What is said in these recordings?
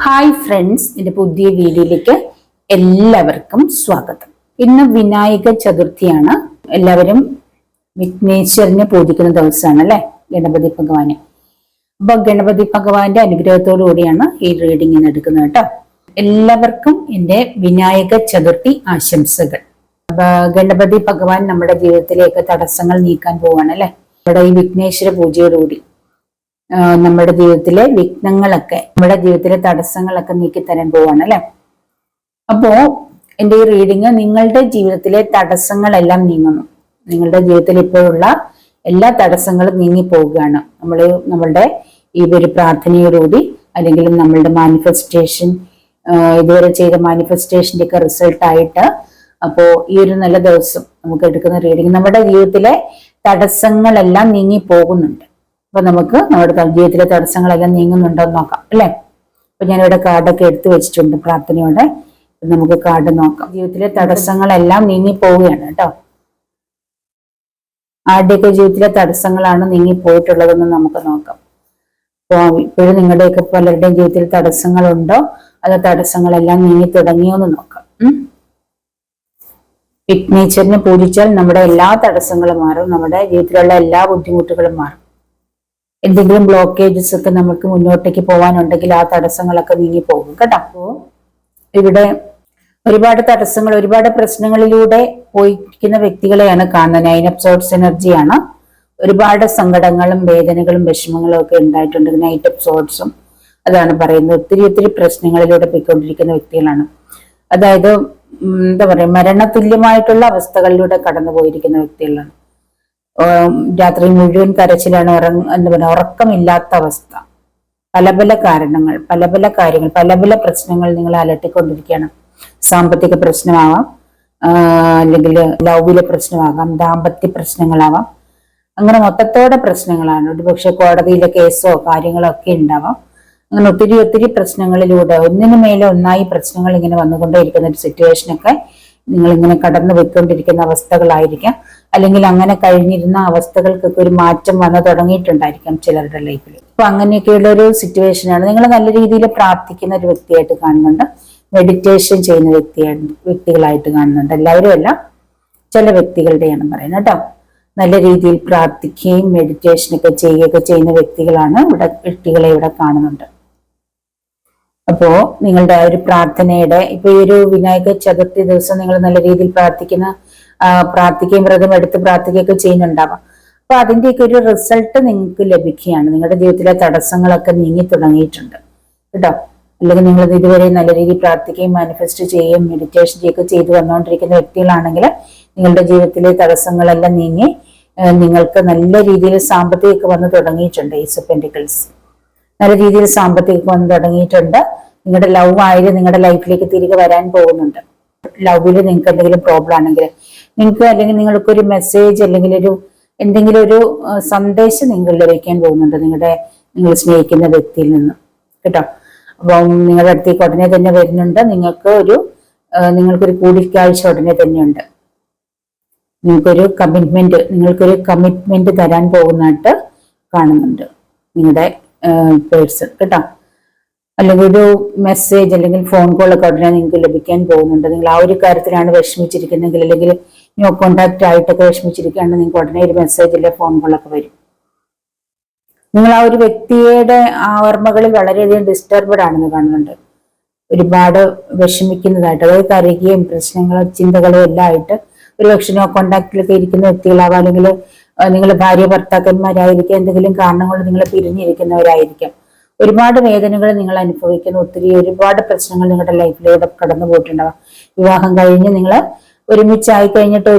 Hi friends, എൻ്റെ പുതിയ വീഡിയോയിലേക്ക് എല്ലാവർക്കും സ്വാഗതം. ഇന്ന് വിനായക ചതുർത്ഥിയാണ്. എല്ലാവരും വിഘ്നേശ്വരനെ പൂജിക്കുന്ന ദിവസമാണ് അല്ലെ, ഗണപതി ഭഗവാനെ. അപ്പൊ ഗണപതി ഭഗവാന്റെ അനുഗ്രഹത്തോടു കൂടിയാണ് ഈ റീഡിംഗ് എടുക്കുന്നത് കേട്ടോ. എല്ലാവർക്കും എൻ്റെ വിനായക ചതുർത്ഥി ആശംസകൾ. അപ്പൊ ഗണപതി ഭഗവാൻ നമ്മുടെ ജീവിതത്തിലേക്ക് തടസ്സങ്ങൾ നീക്കാൻ പോവാണ് അല്ലെ. നമ്മുടെ ഈ വിഘ്നേശ്വര പൂജയോടുകൂടി നമ്മുടെ ജീവിതത്തിലെ വിഘ്നങ്ങളൊക്കെ, നമ്മുടെ ജീവിതത്തിലെ തടസ്സങ്ങളൊക്കെ നീക്കി തരാൻ പോവാണ് അല്ലെ. അപ്പോ എൻ്റെ ഈ റീഡിങ് നിങ്ങളുടെ ജീവിതത്തിലെ തടസ്സങ്ങളെല്ലാം നീങ്ങുന്നു. നിങ്ങളുടെ ജീവിതത്തിൽ ഇപ്പോഴുള്ള എല്ലാ തടസ്സങ്ങളും നീങ്ങി പോവുകയാണ്. നമ്മളുടെ ഈ ഒരു പ്രാർത്ഥനയോടുകൂടി, അല്ലെങ്കിൽ നമ്മളുടെ മാനിഫെസ്റ്റേഷൻ, ഇതുവരെ ചെയ്ത മാനിഫെസ്റ്റേഷൻ്റെ ഒക്കെ റിസൾട്ട് ആയിട്ട്, അപ്പോ ഈ ഒരു നല്ല ദിവസം നമുക്ക് എടുക്കുന്ന റീഡിങ് നമ്മുടെ ജീവിതത്തിലെ തടസ്സങ്ങളെല്ലാം നീങ്ങി പോകുന്നുണ്ട്. അപ്പൊ നമുക്ക് നമ്മുടെ ജീവിതത്തിലെ തടസ്സങ്ങളെല്ലാം നീങ്ങുന്നുണ്ടോ എന്ന് നോക്കാം അല്ലെ. അപ്പൊ ഞാനിവിടെ കാർഡൊക്കെ എടുത്തു വെച്ചിട്ടുണ്ട് പ്രാർത്ഥനയോടെ. നമുക്ക് കാർഡ് നോക്കാം. ജീവിതത്തിലെ തടസ്സങ്ങളെല്ലാം നീങ്ങി പോവുകയാണ് കേട്ടോ. ആരുടെയൊക്കെ ജീവിതത്തിലെ തടസ്സങ്ങളാണ് നീങ്ങി പോയിട്ടുള്ളതെന്ന് നമുക്ക് നോക്കാം. അപ്പോൾ ഇപ്പോഴും നിങ്ങളുടെയൊക്കെ പലരുടെയും ജീവിതത്തിൽ തടസ്സങ്ങളുണ്ടോ, അതോ തടസ്സങ്ങളെല്ലാം നീങ്ങി തുടങ്ങിയോ എന്ന് നോക്കാം. വിഘ്നേശ്വരനെ പൂജിച്ചാൽ നമ്മുടെ എല്ലാ തടസ്സങ്ങളും മാറും, നമ്മുടെ ജീവിതത്തിലുള്ള എല്ലാ ബുദ്ധിമുട്ടുകളും മാറും. എന്തെങ്കിലും ബ്ലോക്കേജസ് ഒക്കെ നമുക്ക് മുന്നോട്ടേക്ക് പോകാനുണ്ടെങ്കിൽ ആ തടസ്സങ്ങളൊക്കെ നീങ്ങി പോകും കേട്ടോ. അപ്പോ ഇവിടെ ഒരുപാട് തടസ്സങ്ങൾ, ഒരുപാട് പ്രശ്നങ്ങളിലൂടെ പോയിരിക്കുന്ന വ്യക്തികളെയാണ് കാണുന്നത്. 9 ഓഫ് സോർഡ്സ് എനർജിയാണ്. ഒരുപാട് സങ്കടങ്ങളും വേദനകളും വിഷമങ്ങളും ഒക്കെ ഉണ്ടായിട്ടുണ്ട്. 9 ഓഫ് സോർഡ്സും അതാണ് പറയുന്നത്. ഒത്തിരി പ്രശ്നങ്ങളിലൂടെ പോയിക്കൊണ്ടിരിക്കുന്ന വ്യക്തികളാണ്. അതായത് എന്താ പറയുക, മരണതുല്യമായിട്ടുള്ള അവസ്ഥകളിലൂടെ കടന്നു പോയിരിക്കുന്ന വ്യക്തികളാണ്. രാത്രി മുഴുവൻ കരച്ചിലാണ്, എന്താ പറയുക, ഉറക്കമില്ലാത്ത അവസ്ഥ. പല കാരണങ്ങൾ, പല കാര്യങ്ങൾ, പല പ്രശ്നങ്ങൾ നിങ്ങളെ അലട്ടിക്കൊണ്ടിരിക്കുകയാണ്. സാമ്പത്തിക പ്രശ്നമാവാം, അല്ലെങ്കിൽ ലൗവിലെ പ്രശ്നമാകാം, ദാമ്പത്യ പ്രശ്നങ്ങളാവാം. അങ്ങനെ മൊത്തത്തോടെ പ്രശ്നങ്ങളാണ്. ഒരുപക്ഷെ കോടതിയിലെ കേസോ കാര്യങ്ങളോ ഒക്കെ ഉണ്ടാവാം. അങ്ങനെ ഒത്തിരി പ്രശ്നങ്ങളിലൂടെ ഒന്നിനു മേലെ ഒന്നായി പ്രശ്നങ്ങൾ ഇങ്ങനെ വന്നുകൊണ്ടേയിരിക്കുന്ന ഒരു സിറ്റുവേഷനൊക്കെ നിങ്ങൾ ഇങ്ങനെ കടന്നു പോയിക്കൊണ്ടിരിക്കുന്ന അവസ്ഥകളായിരിക്കാം. അല്ലെങ്കിൽ അങ്ങനെ കഴിഞ്ഞിരുന്ന അവസ്ഥകൾക്കൊക്കെ ഒരു മാറ്റം വന്നു തുടങ്ങിയിട്ടുണ്ടായിരിക്കാം ചിലരുടെ ലൈഫിൽ. അപ്പൊ അങ്ങനെയൊക്കെയുള്ള ഒരു സിറ്റുവേഷനാണ്. നിങ്ങൾ നല്ല രീതിയിൽ പ്രാർത്ഥിക്കുന്ന ഒരു വ്യക്തിയായിട്ട് കാണുന്നുണ്ട്. മെഡിറ്റേഷൻ ചെയ്യുന്ന വ്യക്തികളായിട്ട് കാണുന്നുണ്ട്. എല്ലാവരും അല്ല, ചില വ്യക്തികളുടെയാണ് പറയുന്നത് കേട്ടോ. നല്ല രീതിയിൽ പ്രാർത്ഥിക്കുകയും മെഡിറ്റേഷനൊക്കെ ചെയ്യുകയൊക്കെ ചെയ്യുന്ന വ്യക്തികളാണ് വ്യക്തികളെ ഇവിടെ കാണുന്നുണ്ട്. അപ്പോ നിങ്ങളുടെ ആ ഒരു പ്രാർത്ഥനയുടെ, ഇപ്പൊ ഈ ഒരു വിനായക ചതുർത്ഥി ദിവസം നിങ്ങൾ നല്ല രീതിയിൽ പ്രാർത്ഥിക്കുകയും വ്രതം എടുത്ത് പ്രാർത്ഥിക്കുകയൊക്കെ ചെയ്യുന്നുണ്ടാവാം. അപ്പൊ അതിന്റെയൊക്കെ ഒരു റിസൾട്ട് നിങ്ങൾക്ക് ലഭിക്കുകയാണ്. നിങ്ങളുടെ ജീവിതത്തിലെ തടസ്സങ്ങളൊക്കെ നീങ്ങി തുടങ്ങിയിട്ടുണ്ട് കേട്ടോ. അല്ലെങ്കിൽ നിങ്ങൾ ഇതുവരെ നല്ല രീതിയിൽ പ്രാർത്ഥിക്കുകയും മാനിഫെസ്റ്റ് ചെയ്യുകയും മെഡിറ്റേഷൻ ചെയ്യുകയൊക്കെ ചെയ്തു വന്നുകൊണ്ടിരിക്കുന്ന വ്യക്തികളാണെങ്കിൽ നിങ്ങളുടെ ജീവിതത്തിലെ തടസ്സങ്ങളെല്ലാം നീങ്ങി നിങ്ങൾക്ക് നല്ല രീതിയിൽ സാമ്പത്തികമൊക്കെ വന്നു തുടങ്ങിയിട്ടുണ്ട്. ഏസ് ഓഫ് പെന്റിക്കിൾസ് നല്ല രീതിയിൽ സാമ്പത്തികമൊക്കെ വന്നു തുടങ്ങിയിട്ടുണ്ട്. നിങ്ങളുടെ ലവ് ആയാലും നിങ്ങളുടെ ലൈഫിലേക്ക് തിരികെ വരാൻ പോകുന്നുണ്ട്. ലവിൽ നിങ്ങൾക്ക് എന്തെങ്കിലും പ്രോബ്ലം ആണെങ്കിൽ നിങ്ങൾക്ക്, അല്ലെങ്കിൽ നിങ്ങൾക്കൊരു മെസ്സേജ് അല്ലെങ്കിൽ എന്തെങ്കിലും ഒരു സന്ദേശം നിങ്ങൾ ലഭിക്കാൻ പോകുന്നുണ്ട് നിങ്ങൾ സ്നേഹിക്കുന്ന വ്യക്തിയിൽ നിന്ന് കേട്ടോ. അപ്പം നിങ്ങളുടെ അടുത്തേക്ക് ഉടനെ തന്നെ വരുന്നുണ്ട്. നിങ്ങൾക്കൊരു കൂടിക്കാഴ്ച ഉടനെ തന്നെയുണ്ട്. നിങ്ങൾക്കൊരു കമ്മിറ്റ്മെന്റ് തരാൻ പോകുന്നതായിട്ട് കാണുന്നുണ്ട് നിങ്ങളുടെ പേഴ്സൺ കേട്ടോ. അല്ലെങ്കിൽ ഒരു മെസ്സേജ് അല്ലെങ്കിൽ ഫോൺ കോൾ ഒക്കെ ഉടനെ നിങ്ങൾക്ക് ലഭിക്കാൻ പോകുന്നുണ്ട്. നിങ്ങൾ ആ ഒരു കാര്യത്തിലാണ് വിഷമിച്ചിരിക്കുന്നെങ്കിൽ, അല്ലെങ്കിൽ നോ കോണ്ടാക്ട് ആയിട്ടൊക്കെ വിഷമിച്ചിരിക്കുകയാണെങ്കിൽ നിങ്ങൾക്ക് ഉടനെ ഒരു മെസ്സേജ് അല്ലെങ്കിൽ ഫോൺ കോളൊക്കെ വരും. നിങ്ങൾ ആ ഒരു വ്യക്തിയുടെ ഓർമ്മകളിൽ വളരെയധികം ഡിസ്റ്റർബ്ഡ് ആണെന്ന് കാണുന്നുണ്ട്. ഒരുപാട് വിഷമിക്കുന്നതായിട്ട്, അതായത് കരയുകയും പ്രശ്നങ്ങളും ചിന്തകളും എല്ലാം ആയിട്ട് ഒരുപക്ഷെ നോ കോണ്ടാക്റ്റിലൊക്കെ ഇരിക്കുന്ന വ്യക്തികളാവാം. അല്ലെങ്കിൽ നിങ്ങൾ ഭാര്യ ഭർത്താക്കന്മാരായിരിക്കാം, എന്തെങ്കിലും കാരണങ്ങൾ കൊണ്ട് നിങ്ങൾ പിരിഞ്ഞിരിക്കുന്നവരായിരിക്കാം. ഒരുപാട് വേദനകൾ നിങ്ങൾ അനുഭവിക്കുന്ന ഒരുപാട് പ്രശ്നങ്ങൾ നിങ്ങളുടെ ലൈഫിലൂടെ കടന്നു പോയിട്ടുണ്ടാവാം. വിവാഹം കഴിഞ്ഞ് നിങ്ങൾ ഒരുമിച്ചായി കഴിഞ്ഞിട്ട്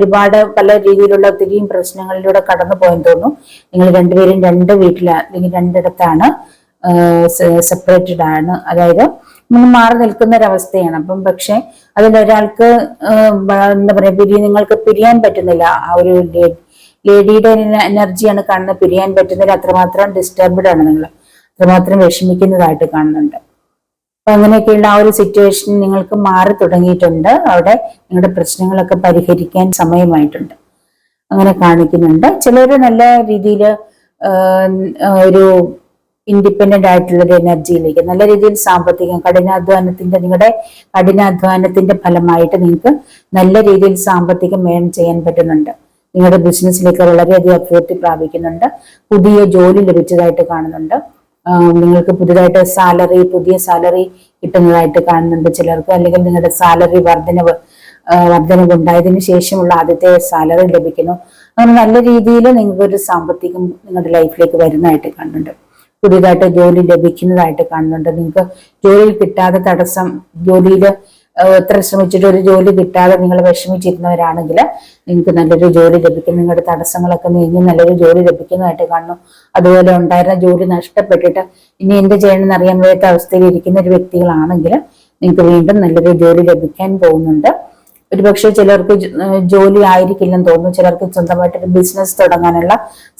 പല രീതിയിലുള്ള ഒത്തിരിയും പ്രശ്നങ്ങളിലൂടെ കടന്നു പോയെന്ന് തോന്നുന്നു. നിങ്ങൾ രണ്ടുപേരും രണ്ട് വീട്ടിലാണ്, അല്ലെങ്കിൽ രണ്ടിടത്താണ്, സെപ്പറേറ്റഡ് ആണ്, അതായത് മാറി നിൽക്കുന്ന ഒരവസ്ഥയാണ്. അപ്പം പക്ഷെ അതിലൊരാൾക്ക് എന്താ പറയുക, നിങ്ങൾക്ക് പിരിയാൻ പറ്റുന്നില്ല. ആ ഒരു ലേഡിയുടെ എനർജിയാണ് കാണുന്നത്. പിരിയാൻ പറ്റുന്നില്ല. അത്രമാത്രം ഡിസ്റ്റർബ്ഡ് ആണ് നിങ്ങൾ, അത്രമാത്രം വിഷമിക്കുന്നതായിട്ട് കാണുന്നുണ്ട്. അപ്പൊ അങ്ങനെയൊക്കെയുള്ള ആ ഒരു സിറ്റുവേഷൻ നിങ്ങൾക്ക് മാറി തുടങ്ങിയിട്ടുണ്ട്. അവിടെ നിങ്ങളുടെ പ്രശ്നങ്ങളൊക്കെ പരിഹരിക്കാൻ സമയമായിട്ടുണ്ട്. അങ്ങനെ കാണിക്കുന്നുണ്ട്. ചിലര് നല്ല രീതിയിൽ ഒരു ഇൻഡിപെൻഡന്റ് ആയിട്ടുള്ള ഒരു എനർജിയിലേക്ക്, നല്ല രീതിയിൽ സാമ്പത്തികം നിങ്ങളുടെ കഠിനാധ്വാനത്തിന്റെ ഫലമായിട്ട് നിങ്ങൾക്ക് നല്ല രീതിയിൽ സാമ്പത്തികം ഏൺ ചെയ്യാൻ പറ്റുന്നുണ്ട്. നിങ്ങളുടെ ബിസിനസ്സിലേക്ക് വളരെയധികം അഭിവൃദ്ധി പ്രാപിക്കുന്നുണ്ട്. പുതിയ ജോലി ലഭിച്ചതായിട്ട് കാണുന്നുണ്ട്. നിങ്ങൾക്ക് പുതിയതായിട്ട് പുതിയ സാലറി കിട്ടുന്നതായിട്ട് കാണുന്നുണ്ട് ചിലർക്ക്. അല്ലെങ്കിൽ നിങ്ങളുടെ സാലറി വർധനവ് ഉണ്ടായതിനു ശേഷമുള്ള ആദ്യത്തെ സാലറി ലഭിക്കുന്നു. അങ്ങനെ നല്ല രീതിയിൽ നിങ്ങൾക്ക് ഒരു സാമ്പത്തികം നിങ്ങളുടെ ലൈഫിലേക്ക് വരുന്നതായിട്ട് കാണുന്നുണ്ട്. പുതിയതായിട്ട് ജോലി ലഭിക്കുന്നതായിട്ട് കാണുന്നുണ്ട്. നിങ്ങൾക്ക് ജോലിയിൽ കിട്ടാതെ തടസ്സം, ജോലിയിൽ എത്ര ശ്രമിച്ചിട്ട് ഒരു ജോലി കിട്ടാതെ നിങ്ങൾ വിഷമിച്ചിരുന്നവരാണെങ്കിൽ നിങ്ങൾക്ക് നല്ലൊരു ജോലി ലഭിക്കും. നിങ്ങളുടെ തടസ്സങ്ങളൊക്കെ നീങ്ങി നല്ലൊരു ജോലി ലഭിക്കുന്നതായിട്ട് കാണുന്നു. അതുപോലെ ഉണ്ടായിരുന്ന ജോലി നഷ്ടപ്പെട്ടിട്ട് ഇനി എന്ത് ചെയ്യണമെന്ന് അറിയാൻ വയ്യാത്ത അവസ്ഥയിൽ ഇരിക്കുന്ന ഒരു വ്യക്തികളാണെങ്കിൽ നിങ്ങൾക്ക് വീണ്ടും നല്ലൊരു ജോലി ലഭിക്കാൻ പോകുന്നുണ്ട്. ഒരുപക്ഷെ ചിലർക്ക് ജോലി ആയിരിക്കില്ലെന്ന് തോന്നുന്നു. ചിലർക്ക് സ്വന്തമായിട്ടൊരു ബിസിനസ് തുടങ്ങാനുള്ള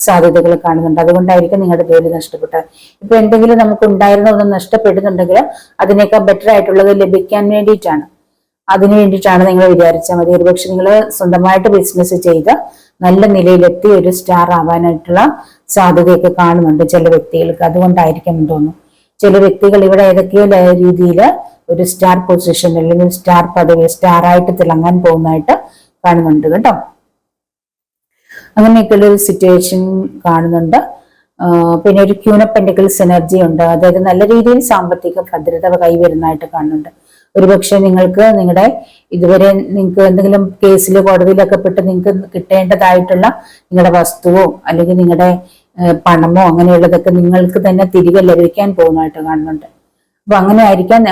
സാധ്യതകൾ കാണുന്നുണ്ട്. അതുകൊണ്ടായിരിക്കും നിങ്ങളുടെ ജോലി നഷ്ടപ്പെട്ടത്. ഇപ്പൊ എന്തെങ്കിലും നമുക്ക് ഉണ്ടായിരുന്ന ഒന്നും നഷ്ടപ്പെടുന്നുണ്ടെങ്കിൽ അതിനേക്കാൾ ബെറ്റർ ആയിട്ടുള്ളത് ലഭിക്കാൻ വേണ്ടിയിട്ടാണ്. അതിനു വേണ്ടിയിട്ടാണ് നിങ്ങൾ വിചാരിച്ചാൽ മതി. ഒരുപക്ഷെ നിങ്ങൾ സ്വന്തമായിട്ട് ബിസിനസ് ചെയ്ത് നല്ല നിലയിലെത്തി ഒരു സ്റ്റാർ ആവാനായിട്ടുള്ള സാധ്യതയൊക്കെ കാണുന്നുണ്ട് ചില വ്യക്തികൾക്ക്. അതുകൊണ്ടായിരിക്കും തോന്നുന്നു ചില വ്യക്തികൾ ഇവിടെ ഏതൊക്കെയോ രീതിയിൽ ഒരു സ്റ്റാർ പൊസിഷൻ അല്ലെങ്കിൽ സ്റ്റാർ പദവി, സ്റ്റാർ ആയിട്ട് തിളങ്ങാൻ പോകുന്നതായിട്ട് കാണുന്നുണ്ട് കേട്ടോ. അങ്ങനെയൊക്കെയുള്ള ഒരു സിറ്റുവേഷൻ കാണുന്നുണ്ട്. പിന്നെ ഒരു ക്യൂൻ ഓഫ് പെന്റക്കിൾസ് എനർജി ഉണ്ട്. അതായത് നല്ല രീതിയിൽ സാമ്പത്തിക ഭദ്രത കൈവരുന്നതായിട്ട് കാണുന്നുണ്ട്. ഒരുപക്ഷെ നിങ്ങളുടെ ഇതുവരെ നിങ്ങൾക്ക് എന്തെങ്കിലും കേസിൽ കോടതിയിലൊക്കെ പെട്ട് നിങ്ങൾക്ക് കിട്ടേണ്ടതായിട്ടുള്ള നിങ്ങളുടെ വസ്തുവോ അല്ലെങ്കിൽ നിങ്ങളുടെ പണമോ അങ്ങനെയുള്ളതൊക്കെ നിങ്ങൾക്ക് തന്നെ തിരികെ ലഭിക്കാൻ പോകുന്നതായിട്ട് കാണുന്നുണ്ട്. അപ്പൊ അങ്ങനെ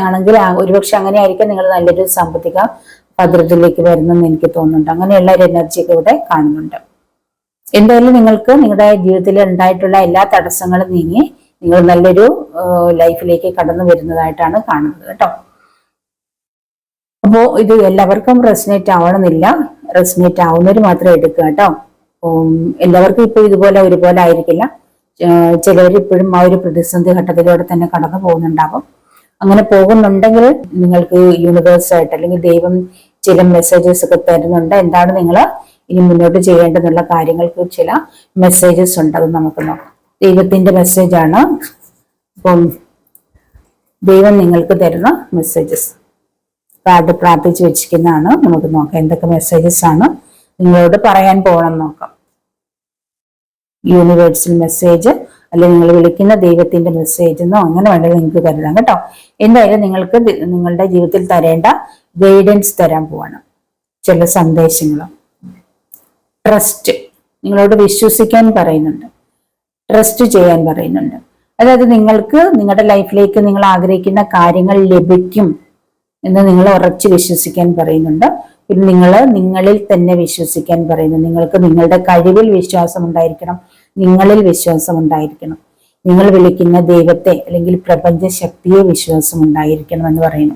ആണെങ്കിൽ ഒരുപക്ഷെ അങ്ങനെ ആയിരിക്കാം നിങ്ങൾ നല്ലൊരു സാമ്പത്തിക ഭദ്രതയിലേക്ക് വരുന്നെന്ന് എനിക്ക് തോന്നുന്നുണ്ട്. അങ്ങനെയുള്ള ഒരു എനർജിയൊക്കെ ഇവിടെ കാണുന്നുണ്ട്. എന്തായാലും നിങ്ങൾക്ക് നിങ്ങളുടെ ജീവിതത്തിൽ ഉണ്ടായിട്ടുള്ള എല്ലാ തടസ്സങ്ങളും നീങ്ങി നിങ്ങൾ നല്ലൊരു ലൈഫിലേക്ക് കടന്നു വരുന്നതായിട്ടാണ് കാണുന്നത് കേട്ടോ. അപ്പോ ഇത് എല്ലാവർക്കും റെസനേറ്റ് ആവണമെന്നില്ല. റെസനേറ്റ് ആവുന്നവർ മാത്രം എടുക്കുക കേട്ടോ. എല്ലാവർക്കും ഇപ്പൊ ഇതുപോലെ ഒരുപോലെ ആയിരിക്കില്ല. ചിലവർ ഇപ്പോഴും ആ ഒരു പ്രതിസന്ധി ഘട്ടത്തിലൂടെ തന്നെ കടന്നു പോകുന്നുണ്ടാകും. അങ്ങനെ പോകുന്നുണ്ടെങ്കിൽ നിങ്ങൾക്ക് യൂണിവേഴ്സായിട്ട് അല്ലെങ്കിൽ ദൈവം ചില മെസ്സേജസ് ഒക്കെ തരുന്നുണ്ട്. എന്താണ് നിങ്ങൾ ഇനി മുന്നോട്ട് ചെയ്യേണ്ടതെന്നുള്ള കാര്യങ്ങൾക്ക് ചില മെസ്സേജസ് ഉണ്ട്. അത് നമുക്ക് നോക്കാം. ദൈവത്തിന്റെ മെസ്സേജാണ്. അപ്പം ദൈവം നിങ്ങൾക്ക് തരുന്ന മെസ്സേജസ് കാർഡ് പ്രാർത്ഥിച്ചു വെച്ചിരിക്കുന്നതാണ്. നമുക്ക് നോക്കാം എന്തൊക്കെ മെസ്സേജസ് ആണ് നിങ്ങളോട് പറയാൻ പോകണം നോക്കാം. യൂണിവേഴ്സൽ മെസ്സേജ് അല്ലെങ്കിൽ നിങ്ങൾ വിളിക്കുന്ന ദൈവത്തിന്റെ മെസ്സേജ് എന്നോ അങ്ങനെ വേണ്ടത് നിങ്ങൾക്ക് കരുതാം കേട്ടോ. എന്തായാലും നിങ്ങൾക്ക് നിങ്ങളുടെ ജീവിതത്തിൽ തരേണ്ട ഗൈഡൻസ് തരാൻ പോവാണ്. ചില സന്ദേശങ്ങളും. ട്രസ്റ്റ്, നിങ്ങളോട് വിശ്വസിക്കാൻ പറയുന്നുണ്ട്. ട്രസ്റ്റ് ചെയ്യാൻ പറയുന്നുണ്ട്. അതായത് നിങ്ങൾക്ക് നിങ്ങളുടെ ലൈഫിലേക്ക് നിങ്ങൾ ആഗ്രഹിക്കുന്ന കാര്യങ്ങൾ ലഭിക്കും എന്ന് നിങ്ങൾ ഉറച്ചു വിശ്വസിക്കാൻ പറയുന്നുണ്ട്. പിന്നെ നിങ്ങളിൽ തന്നെ വിശ്വസിക്കാൻ പറയുന്നു. നിങ്ങൾക്ക് നിങ്ങളുടെ കഴിവിൽ വിശ്വാസം ഉണ്ടായിരിക്കണം. നിങ്ങളിൽ വിശ്വാസം ഉണ്ടായിരിക്കണം. നിങ്ങൾ വിളിക്കുന്ന ദൈവത്തെ അല്ലെങ്കിൽ പ്രപഞ്ച ശക്തിയെ വിശ്വാസം ഉണ്ടായിരിക്കണം എന്ന് പറയുന്നു.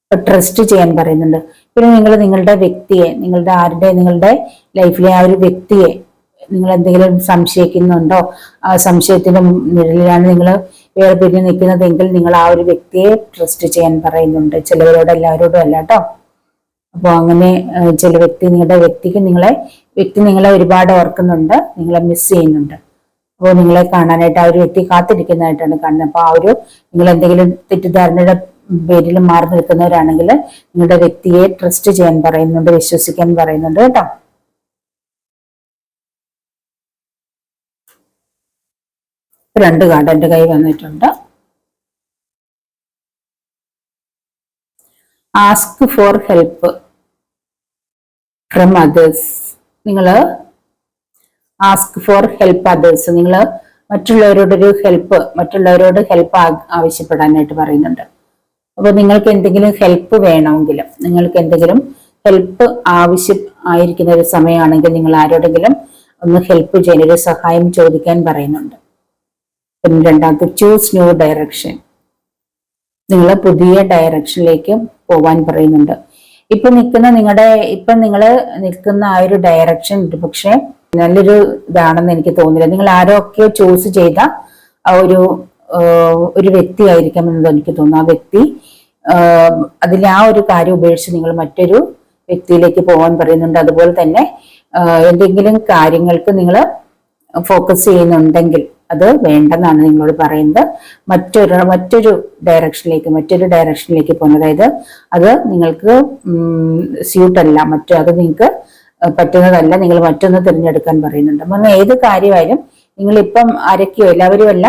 അപ്പൊ ട്രസ്റ്റ് ചെയ്യാൻ പറയുന്നുണ്ട്. പിന്നെ നിങ്ങളുടെ വ്യക്തിയെ, നിങ്ങളുടെ ലൈഫിലെ ആ ഒരു വ്യക്തിയെ നിങ്ങൾ എന്തെങ്കിലും സംശയിക്കുന്നുണ്ടോ, ആ സംശയത്തിന്റെ നിഴലിലാണ് നിങ്ങൾ വേറെ പിരിഞ്ഞ് നിൽക്കുന്നതെങ്കിൽ നിങ്ങൾ ആ ഒരു വ്യക്തിയെ ട്രസ്റ്റ് ചെയ്യാൻ പറയുന്നുണ്ട്. ചിലവരോട് എല്ലാവരോടും അല്ല കേട്ടോ. അപ്പോൾ അങ്ങനെ ചില നിങ്ങളുടെ വ്യക്തി നിങ്ങളെ ഒരുപാട് ഓർക്കുന്നുണ്ട്, നിങ്ങളെ മിസ് ചെയ്യുന്നുണ്ട്. അപ്പോൾ നിങ്ങളെ കാണാനായിട്ട് ആ ഒരു വ്യക്തി കാത്തിരിക്കുന്നതായിട്ടാണ് കാണുന്നത്. അപ്പൊ ആ ഒരു നിങ്ങൾ എന്തെങ്കിലും തെറ്റിദ്ധാരണയുടെ പേരിൽ മാറി നിൽക്കുന്നവരാണെങ്കിൽ നിങ്ങളുടെ വ്യക്തിയെ ട്രസ്റ്റ് ചെയ്യാൻ പറയുന്നുണ്ട്, വിശ്വസിക്കാൻ പറയുന്നുണ്ട് കേട്ടോ. രണ്ട് കാർഡ് എൻ്റെ കൈ വന്നിട്ടുണ്ട്. Ask for help from others. നിങ്ങൾ ആസ്ക് ഫോർ ഹെൽപ്പ് അതേഴ്സ്. നിങ്ങൾ മറ്റുള്ളവരോട് ഹെൽപ്പ് ആവശ്യപ്പെടാനായിട്ട് പറയുന്നുണ്ട്. അപ്പൊ നിങ്ങൾക്ക് എന്തെങ്കിലും ഹെൽപ്പ് വേണമെങ്കിലും, നിങ്ങൾക്ക് എന്തെങ്കിലും ഹെൽപ്പ് ആയിരിക്കുന്ന ഒരു സമയമാണെങ്കിൽ നിങ്ങൾ ആരോടെങ്കിലും ഒന്ന് ഹെൽപ്പ് ചെയ്യാൻ, ഒരു സഹായം ചോദിക്കാൻ പറയുന്നുണ്ട്. പിന്നെ രണ്ടാമത്തെ ചൂസ് ന്യൂ ഡയറക്ഷൻ. നിങ്ങൾ പുതിയ ഡയറക്ഷനിലേക്ക് പോവാൻ പറയുന്നുണ്ട്. ഇപ്പൊ നിങ്ങൾ നിൽക്കുന്ന ആ ഒരു ഡയറക്ഷൻ പക്ഷെ നല്ലൊരു ഇതാണെന്ന് എനിക്ക് തോന്നുന്നില്ല. നിങ്ങൾ ആരൊക്കെയോ ചൂസ് ചെയ്ത ആ ഒരു വ്യക്തി ആയിരിക്കാം എന്നത് എനിക്ക് തോന്നുന്നു. ആ വ്യക്തി അതിൽ ആ ഒരു കാര്യം ഉപേക്ഷിച്ച് നിങ്ങൾ മറ്റൊരു വ്യക്തിയിലേക്ക് പോകാൻ പറയുന്നുണ്ട്. അതുപോലെ തന്നെ എന്തെങ്കിലും കാര്യങ്ങൾക്ക് നിങ്ങൾ ഫോക്കസ് ചെയ്യുന്നുണ്ടെങ്കിൽ അത് വേണ്ടെന്നാണ് നിങ്ങളോട് പറയുന്നത്. മറ്റൊരു ഡയറക്ഷനിലേക്ക് പോകുന്നത്, അതായത് അത് നിങ്ങൾക്ക് സ്യൂട്ടല്ല, അത് നിങ്ങൾക്ക് പറ്റുന്നതല്ല, നിങ്ങൾ മറ്റൊന്ന് തിരഞ്ഞെടുക്കാൻ പറയുന്നുണ്ട്. അപ്പം ഏത് കാര്യമായാലും നിങ്ങളിപ്പം എല്ലാവരും അല്ല,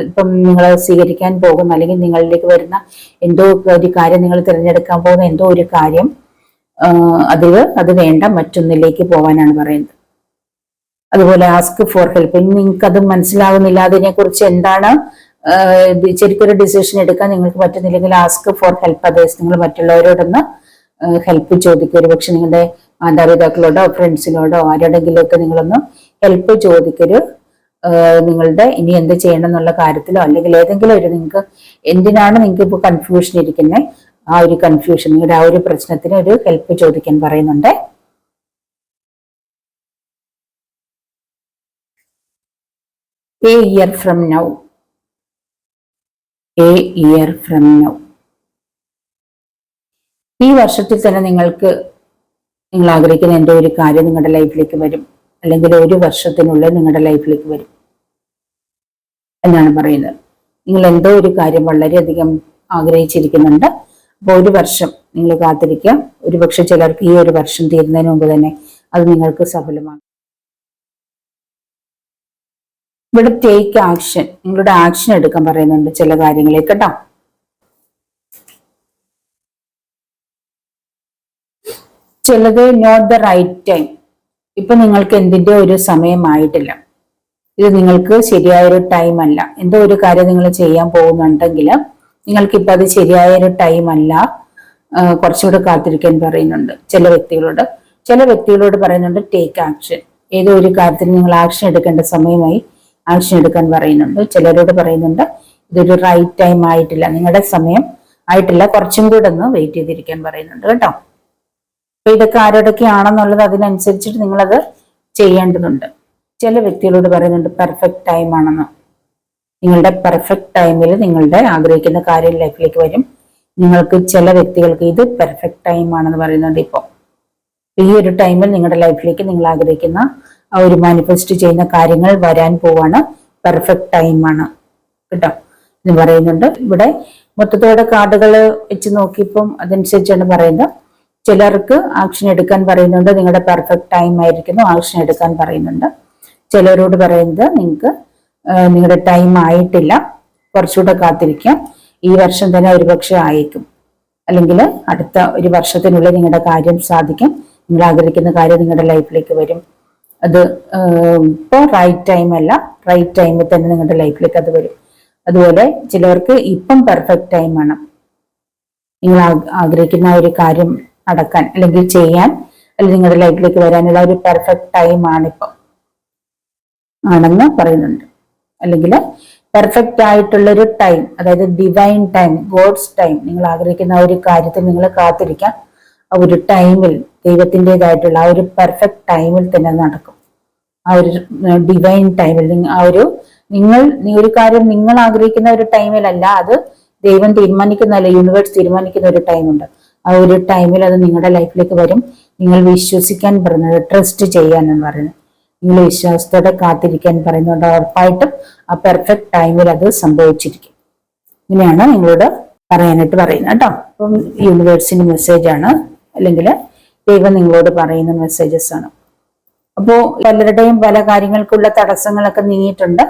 ഇപ്പം നിങ്ങൾ സ്വീകരിക്കാൻ പോകുന്ന അല്ലെങ്കിൽ നിങ്ങളിലേക്ക് വരുന്ന എന്തോ ഒരു കാര്യം, നിങ്ങൾ തിരഞ്ഞെടുക്കാൻ പോകുന്ന എന്തോ ഒരു കാര്യം, അത് വേണ്ട, മറ്റൊന്നിലേക്ക് പോകാനാണ് പറയുന്നത്. അതുപോലെ ആസ്ക് ഫോർ ഹെൽപ്പ്. നിങ്ങൾക്ക് അത് മനസ്സിലാകുന്നില്ല, അതിനെക്കുറിച്ച് എന്താണ് ശരിക്കൊരു ഡിസിഷൻ എടുക്കാൻ നിങ്ങൾക്ക് പറ്റുന്നില്ലെങ്കിൽ ആസ്ക് ഫോർ ഹെൽപ്പ് അതേഴ്സ്. നിങ്ങൾ മറ്റുള്ളവരോടൊന്ന് ഹെൽപ്പ് ചോദിക്കുക. ഒരുപക്ഷെ നിങ്ങളുടെ മാതാപിതാക്കളോടോ ഫ്രണ്ട്സിനോടോ ആരോടെങ്കിലും ഒക്കെ നിങ്ങളൊന്ന് ഹെൽപ്പ് ചോദിക്കരുത്. നിങ്ങളുടെ ഇനി എന്ത് ചെയ്യണം എന്നുള്ള കാര്യത്തിലോ അല്ലെങ്കിൽ ഏതെങ്കിലും നിങ്ങൾക്ക് എന്തിനാണ് നിങ്ങൾക്ക് ഇപ്പോൾ കൺഫ്യൂഷൻ ഇരിക്കുന്നത്, ആ ഒരു കൺഫ്യൂഷൻ, നിങ്ങളുടെ ആ ഒരു പ്രശ്നത്തിന് ഒരു ഹെൽപ്പ് ചോദിക്കാൻ പറയുന്നുണ്ട്. A year from now. ഈ വർഷത്തിൽ തന്നെ നിങ്ങൾ ആഗ്രഹിക്കുന്ന എന്തോ ഒരു കാര്യം നിങ്ങളുടെ ലൈഫിലേക്ക് വരും, അല്ലെങ്കിൽ ഒരു വർഷത്തിനുള്ളിൽ നിങ്ങളുടെ ലൈഫിലേക്ക് വരും എന്നാണ് പറയുന്നത്. നിങ്ങൾ എന്തോ ഒരു കാര്യം വളരെയധികം ആഗ്രഹിച്ചിരിക്കുന്നുണ്ട്. അപ്പോൾ ഒരു വർഷം നിങ്ങൾ കാത്തിരിക്കുക. ഒരുപക്ഷെ ചിലർക്ക് ഈ ഒരു വർഷം തീരുന്നതിന് മുമ്പ് തന്നെ അത് നിങ്ങൾക്ക് സഫലമാകും. ഇവിടെ ടേക്ക് ആക്ഷൻ, നിങ്ങളുടെ ആക്ഷൻ എടുക്കാൻ പറയുന്നുണ്ട് ചില കാര്യങ്ങളെ കേട്ടോ. ചിലത് നോട്ട് ദ റൈറ്റ് ടൈം. ഇപ്പൊ നിങ്ങൾക്ക് എന്തിന്റെ ഒരു സമയമായിട്ടില്ല, ഇത് നിങ്ങൾക്ക് ശരിയായൊരു ടൈം അല്ല. എന്തോ ഒരു കാര്യം നിങ്ങൾ ചെയ്യാൻ പോകുന്നുണ്ടെങ്കിൽ നിങ്ങൾക്കിപ്പോൾ അത് ശരിയായൊരു ടൈം അല്ല, കുറച്ചുകൂടെ കാത്തിരിക്കാൻ പറയുന്നുണ്ട് ചില വ്യക്തികളോട് പറയുന്നുണ്ട് ടേക്ക് ആക്ഷൻ. ഏതോ ഒരു കാര്യത്തിൽ നിങ്ങൾ ആക്ഷൻ എടുക്കേണ്ട സമയമായി, ആക്ഷൻ എടുക്കാൻ പറയുന്നുണ്ട്. ചിലരോട് പറയുന്നുണ്ട് ഇതൊരു റൈറ്റ് ടൈം ആയിട്ടില്ല, നിങ്ങളുടെ സമയം ആയിട്ടില്ല, കുറച്ചും കൂടെ ഒന്ന് വെയിറ്റ് ചെയ്തിരിക്കാൻ പറയുന്നുണ്ട് കേട്ടോ. അപ്പൊ ഇതൊക്കെ ആരോടൊക്കെയാണെന്നുള്ളത് അതിനനുസരിച്ചിട്ട് നിങ്ങളത് ചെയ്യേണ്ടതുണ്ട്. ചില വ്യക്തികളോട് പറയുന്നുണ്ട് പെർഫെക്റ്റ് ടൈം ആണെന്ന്. നിങ്ങളുടെ പെർഫെക്റ്റ് ടൈമിൽ നിങ്ങളുടെ ആഗ്രഹിക്കുന്ന കാര്യം ലൈഫിലേക്ക് വരും. ചില വ്യക്തികൾക്ക് ഇത് പെർഫെക്റ്റ് ടൈം ആണെന്ന് പറയുന്നുണ്ട്. ഇപ്പോൾ ഈ ഒരു ടൈമിൽ നിങ്ങളുടെ ലൈഫിലേക്ക് നിങ്ങൾ ആഗ്രഹിക്കുന്ന ആ ഒരു മാനിഫെസ്റ്റ് ചെയ്യുന്ന കാര്യങ്ങൾ വരാൻ പോവാണ്, പെർഫെക്റ്റ് ടൈമാണ് കേട്ടോ എന്ന് പറയുന്നുണ്ട്. ഇവിടെ മൊത്തത്തോടെ കാർഡുകൾ വെച്ച് നോക്കിയപ്പം അതനുസരിച്ചാണ് പറയുന്നത്. ചിലർക്ക് ആക്ഷൻ എടുക്കാൻ പറയുന്നുണ്ട്, നിങ്ങളുടെ പെർഫെക്റ്റ് ടൈം ആയിരിക്കുന്നു, ആക്ഷൻ എടുക്കാൻ പറയുന്നുണ്ട്. ചിലരോട് പറയുന്നത് നിങ്ങൾക്ക് നിങ്ങളുടെ ടൈം ആയിട്ടില്ല, കുറച്ചുകൂടെ കാത്തിരിക്കാം, ഈ വർഷം തന്നെ ഒരുപക്ഷെ ആയേക്കും, അല്ലെങ്കിൽ അടുത്ത ഒരു വർഷത്തിനുള്ളിൽ നിങ്ങളുടെ കാര്യം സാധിക്കും, നിങ്ങൾ ആഗ്രഹിക്കുന്ന കാര്യം നിങ്ങളുടെ ലൈഫിലേക്ക് വരും. അത് ഇപ്പോൾ റൈറ്റ് ടൈം അല്ല, റൈറ്റ് ടൈമിൽ തന്നെ നിങ്ങളുടെ ലൈഫിലേക്ക് അത് വരും. അതുപോലെ ചിലർക്ക് ഇപ്പം പെർഫെക്റ്റ് ടൈമാണ്, നിങ്ങൾ ആഗ്രഹിക്കുന്ന ഒരു കാര്യം നടക്കാൻ അല്ലെങ്കിൽ ചെയ്യാൻ അല്ലെങ്കിൽ നിങ്ങളുടെ ലൈഫിലേക്ക് വരാനുള്ള ഒരു പെർഫെക്റ്റ് ടൈം ആണിപ്പം ആണെന്ന് പറയുന്നുണ്ട്. അല്ലെങ്കിൽ പെർഫെക്റ്റ് ആയിട്ടുള്ളൊരു ടൈം, അതായത് ഡിവൈൻ ടൈം, ഗോഡ്സ് ടൈം, നിങ്ങൾ ആഗ്രഹിക്കുന്ന ആ ഒരു കാര്യത്തിൽ നിങ്ങൾ കാത്തിരിക്കാം. ആ ഒരു ടൈമിൽ ദൈവത്തിൻ്റെതായിട്ടുള്ള ആ ഒരു പെർഫെക്റ്റ് ടൈമിൽ തന്നെ നടക്കും. ആ ഒരു ഡിവൈൻ ടൈമിൽ ഒരു കാര്യം നിങ്ങൾ ആഗ്രഹിക്കുന്ന ഒരു ടൈമിലല്ല, അത് ദൈവം തീരുമാനിക്കുന്നതല്ല, യൂണിവേഴ്സ് തീരുമാനിക്കുന്ന ഒരു ടൈമുണ്ട്. ആ ഒരു ടൈമിൽ അത് നിങ്ങളുടെ ലൈഫിലേക്ക് വരും. നിങ്ങൾ വിശ്വസിക്കാൻ പറയുന്നത്, ട്രസ്റ്റ് ചെയ്യാനാണ് പറയുന്നത്. നിങ്ങൾ വിശ്വാസത്തോടെ കാത്തിരിക്കാൻ പറയുന്നുണ്ട്. ഉറപ്പായിട്ടും ആ പെർഫെക്റ്റ് ടൈമിൽ അത് സംഭവിച്ചിരിക്കും. ഇങ്ങനെയാണ് നിങ്ങളോട് പറയാനായിട്ട് പറയുന്നത് കേട്ടോ. അപ്പം യൂണിവേഴ്സിന്റെ മെസ്സേജ് ആണ്, അല്ലെങ്കിൽ ദൈവം നിങ്ങളോട് പറയുന്ന മെസ്സേജസ് ആണ്. അപ്പോൾ പലരുടെയും പല കാര്യങ്ങൾക്കുള്ള തടസ്സങ്ങളൊക്കെ നീങ്ങിയിട്ടുണ്ട്.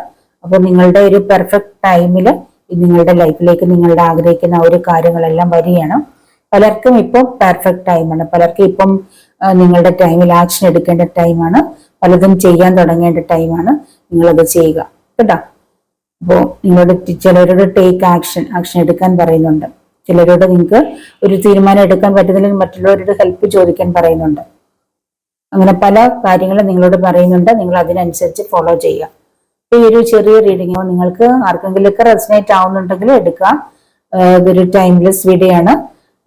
അപ്പോൾ നിങ്ങളുടെ ഒരു പെർഫെക്റ്റ് ടൈമിൽ നിങ്ങളുടെ ലൈഫിലേക്ക് നിങ്ങളുടെ ആഗ്രഹിക്കുന്ന ഒരു കാര്യങ്ങളെല്ലാം വരികയാണ്. പലർക്കും ഇപ്പം പെർഫെക്റ്റ് ടൈമാണ്, പലർക്കും ഇപ്പം നിങ്ങളുടെ ടൈമിൽ ആക്ഷൻ എടുക്കേണ്ട ടൈമാണ്, പലതും ചെയ്യാൻ തുടങ്ങേണ്ട ടൈമാണ്. നിങ്ങളത് ചെയ്യുക കേട്ടോ. അപ്പോൾ നിങ്ങളോട് ചിലരോട് ടേക്ക് ആക്ഷൻ എടുക്കാൻ പറയുന്നുണ്ട്. ചിലരോട് നിങ്ങൾക്ക് ഒരു തീരുമാനം എടുക്കാൻ പറ്റുന്നില്ലെങ്കിൽ മറ്റുള്ളവരോട് ഹെൽപ്പ് ചോദിക്കാൻ പറയുന്നുണ്ട്. അങ്ങനെ പല കാര്യങ്ങളും നിങ്ങളോട് പറയുന്നുണ്ട്, നിങ്ങൾ അതിനനുസരിച്ച് ഫോളോ ചെയ്യുക. ഈ ഒരു ചെറിയ റീഡിങ് നിങ്ങൾക്ക് ആർക്കെങ്കിലുമൊക്കെ റെസനേറ്റ് ആവുന്നുണ്ടെങ്കിൽ എടുക്കുക. ഇതൊരു ടൈംലെസ് വീഡിയോ ആണ്.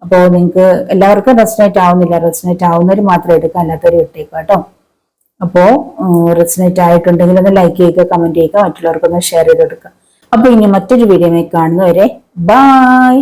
അപ്പോൾ നിങ്ങൾക്ക് എല്ലാവർക്കും റെസനേറ്റ് ആവുന്നില്ല, റെസനേറ്റ് ആവുന്നവർ മാത്രം എടുക്കുക, അല്ലാത്തവർ വിട്ടേക്കുക കേട്ടോ. അപ്പോൾ റെസനേറ്റ് ആയിട്ടുണ്ടെങ്കിൽ ഒന്ന് ലൈക്ക് ചെയ്യുക, കമന്റ് ചെയ്യുക, മറ്റുള്ളവർക്കൊന്ന് ഷെയർ ചെയ്ത് കൊടുക്കുക. അപ്പൊ ഇനി മറ്റൊരു വീഡിയോയിൽ കാണുന്നവരെ ബൈ.